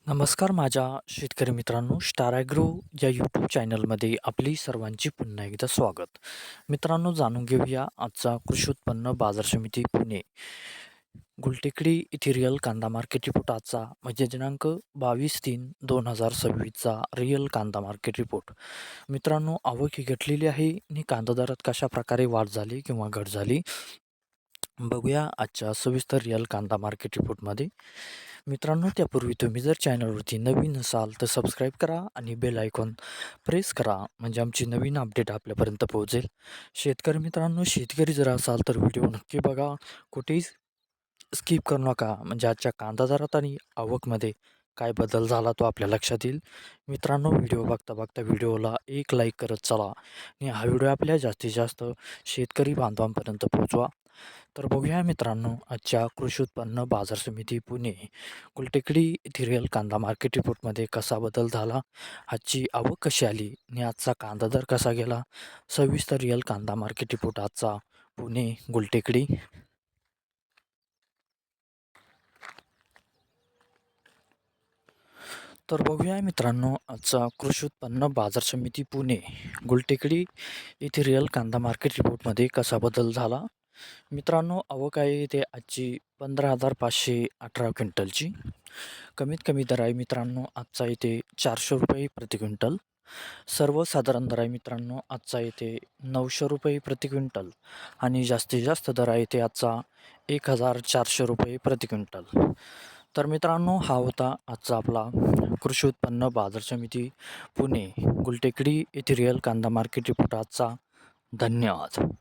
नमस्कार माझ्या शेतकरी मित्रांनो, स्टार ॲग्रो या यूट्यूब चॅनलमध्ये आपली सर्वांची पुन्हा एकदा स्वागत. मित्रांनो, जाणून घेऊया आजचा कृषी उत्पन्न बाजार समिती पुणे गुलटेकडी येथे रिअल कांदा मार्केट रिपोर्ट आजचा म्हणजे दिनांक 22/3/2026चा रिअल कांदा मार्केट रिपोर्ट. मित्रांनो, आवक ही घटलेली आहे आणि कांदा दरात कशा प्रकारे वाढ झाली किंवा घट झाली बघूया आजच्या सविस्तर रिअल कांदा मार्केट रिपोर्टमध्ये. मित्रांनो, त्यापूर्वी तुम्ही जर चॅनलवरती नवीन असाल तर सबस्क्राईब करा आणि बेल आयकॉन प्रेस करा म्हणजे आमची नवीन अपडेट आपल्यापर्यंत पोहोचेल. शेतकरी मित्रांनो, शेतकरी जर असाल तर व्हिडिओ नक्की बघा, कुठेही स्किप करू नका म्हणजे आजच्या कांदा दरात आणि आवकमध्ये काय बदल झाला तो आपल्या लक्षात येईल. मित्रांनो, व्हिडिओ बघता बघता व्हिडिओला एक लाईक करत चला आणि हा व्हिडिओ आपल्या जास्तीत जास्त शेतकरी बांधवांपर्यंत पोहोचवा. तर बघूया मित्रांनो, आजच्या कृषी उत्पन्न बाजार समिती पुणे गुलटेकडी येथील रिअल कांदा मार्केट रिपोर्टमध्ये कसा बदल झाला, आजची आवक कशी आली आणि आजचा कांदा दर कसा गेला. सविस्तर रिअल कांदा मार्केट रिपोर्ट आजचा पुणे गुलटेकडी. तर बघूया मित्रांनो, आजचा कृषी उत्पन्न बाजार समिती पुणे गुलटेकडी येथे रिअल कांदा मार्केट रिपोर्टमध्ये कसा बदल झाला. मित्रांनो, आवक आहे इथे आजची 15,518 क्विंटलची. कमीत कमी दर आहे मित्रांनो आजचा इथे 400 रुपये प्रति क्विंटल. सर्वसाधारण दर आहे मित्रांनो आजचा इथे 900 रुपये प्रति क्विंटल आणि जास्तीत जास्त दर आहे इथे आजचा 1,400 रुपये प्रति क्विंटल. तर मित्रांनो, हा होता आजचा आपला कृषी उत्पन्न बाजार समिती पुणे गुलटेकडी येथे रिअल कांदा मार्केट रिपोर्ट आजचा. धन्यवाद.